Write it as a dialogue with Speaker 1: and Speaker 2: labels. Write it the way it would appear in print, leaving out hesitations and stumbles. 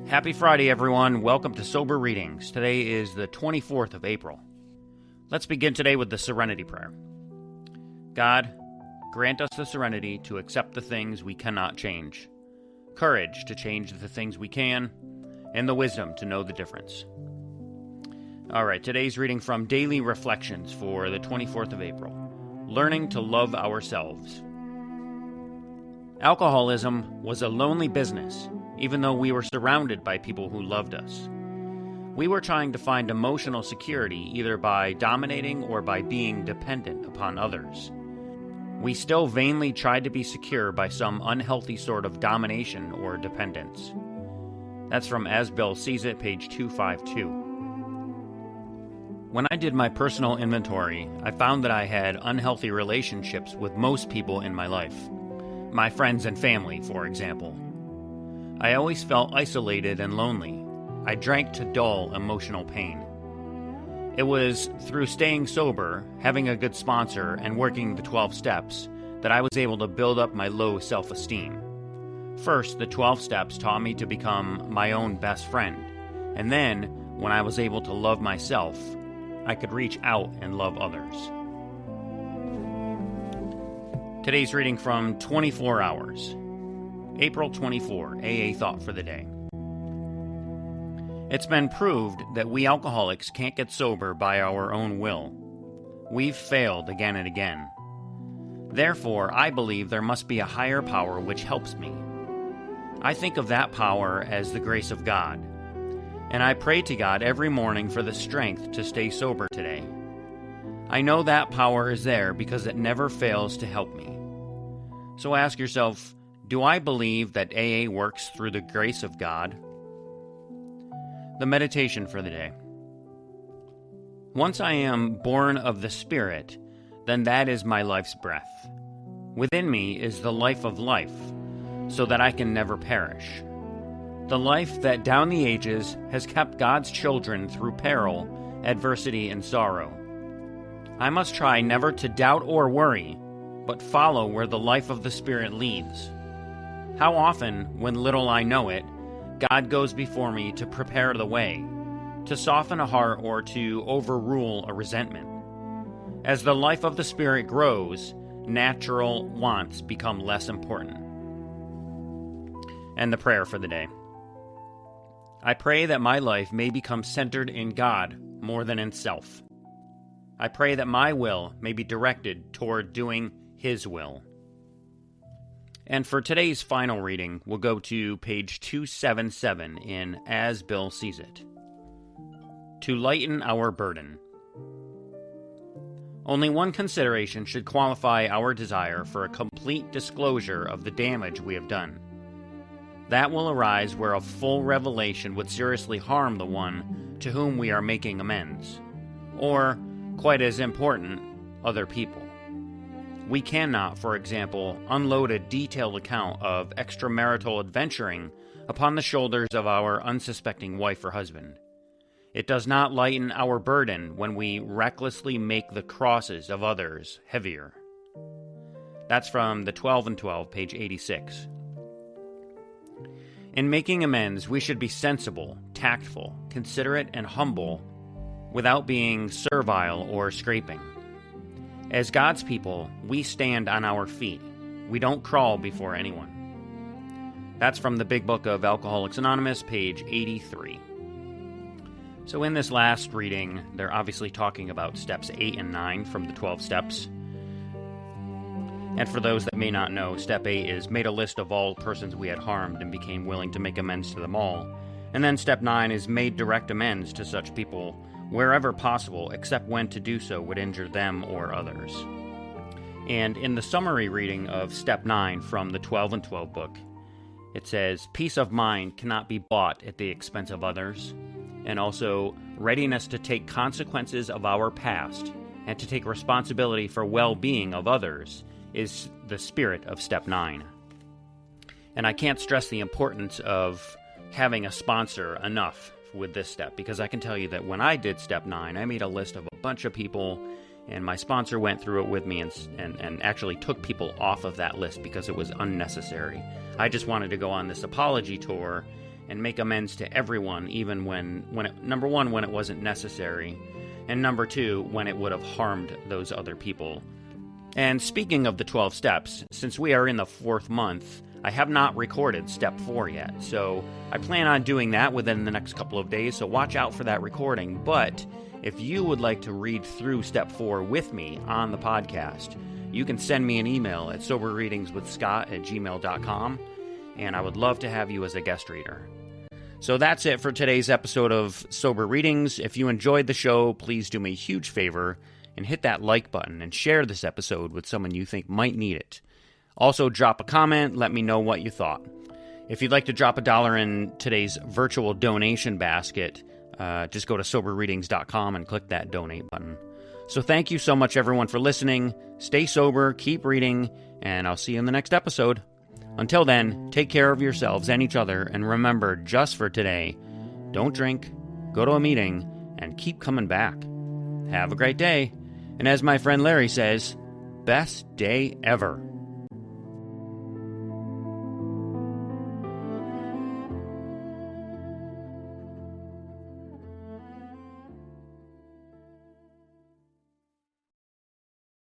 Speaker 1: Happy Friday, everyone. Welcome to Sober Readings. Today is the 24th of April. Let's begin today with the Serenity Prayer. God, grant us the serenity to accept the things we cannot change, courage to change the things we can, and the wisdom to know the difference. All right, today's reading from Daily Reflections for the 24th of April. Learning to love ourselves. Alcoholism was a lonely business, even though we were surrounded by people who loved us. We were trying to find emotional security either by dominating or by being dependent upon others. We still vainly tried to be secure by some unhealthy sort of domination or dependence. That's from As Bill Sees It, page 252. When I did my personal inventory, I found that I had unhealthy relationships with most people in my life. My friends and family, for example. I always felt isolated and lonely. I drank to dull emotional pain. It was through staying sober, having a good sponsor, and working the 12 steps that I was able to build up my low self-esteem. First, the 12 steps taught me to become my own best friend, and then, when I was able to love myself, I could reach out and love others. Today's reading from 24 Hours. April 24, AA Thought for the Day. It's been proved that we alcoholics can't get sober by our own will. We've failed again and again. Therefore, I believe there must be a higher power which helps me. I think of that power as the grace of God, and I pray to God every morning for the strength to stay sober today. I know that power is there because it never fails to help me. So ask yourself, do I believe that AA works through the grace of God? The meditation for the day. Once I am born of the Spirit, then that is my life's breath. Within me is the life of life, so that I can never perish. The life that down the ages has kept God's children through peril, adversity, and sorrow. I must try never to doubt or worry, but follow where the life of the Spirit leads. How often, when little I know it, God goes before me to prepare the way, to soften a heart or to overrule a resentment. As the life of the Spirit grows, natural wants become less important. And the prayer for the day. I pray that my life may become centered in God more than in self. I pray that my will may be directed toward doing His will. And for today's final reading, we'll go to page 277 in As Bill Sees It. To lighten our burden. Only one consideration should qualify our desire for a complete disclosure of the damage we have done. That will arise where a full revelation would seriously harm the one to whom we are making amends, or, quite as important, other people. We cannot, for example, unload a detailed account of extramarital adventuring upon the shoulders of our unsuspecting wife or husband. It does not lighten our burden when we recklessly make the crosses of others heavier. That's from the 12 and 12, page 86. In making amends, we should be sensible, tactful, considerate, and humble without being servile or scraping. As God's people, we stand on our feet. We don't crawl before anyone. That's from the Big Book of Alcoholics Anonymous, page 83. So in this last reading, they're obviously talking about steps 8 and 9 from the 12 steps. And for those that may not know, step 8 is made a list of all persons we had harmed and became willing to make amends to them all. And then step 9 is made direct amends to such people wherever possible, except when to do so would injure them or others. And in the summary reading of Step 9 from the 12 and 12 book, it says, peace of mind cannot be bought at the expense of others, and also readiness to take consequences of our past and to take responsibility for well-being of others is the spirit of Step 9. And I can't stress the importance of having a sponsor enough with this step, because I can tell you that when I did Step 9, I made a list of a bunch of people, and my sponsor went through it with me and actually took people off of that list because it was unnecessary. I just wanted to go on this apology tour and make amends to everyone, even when number one, when it wasn't necessary, and number two, when it would have harmed those other people. And speaking of the 12 steps, since we are in the 4th month, I have not recorded step 4 yet, so I plan on doing that within the next couple of days, so watch out for that recording. But if you would like to read through step 4 with me on the podcast, you can send me an email at soberreadingswithscott@gmail.com, and I would love to have you as a guest reader. So that's it for today's episode of Sober Readings. If you enjoyed the show, please do me a huge favor and hit that like button and share this episode with someone you think might need it. Also, drop a comment, let me know what you thought. If you'd like to drop $1 in today's virtual donation basket, just go to soberreadings.com and click that donate button. So thank you so much, everyone, for listening. Stay sober, keep reading, and I'll see you in the next episode. Until then, take care of yourselves and each other, and remember, just for today, don't drink, go to a meeting, and keep coming back. Have a great day, and as my friend Larry says, best day ever.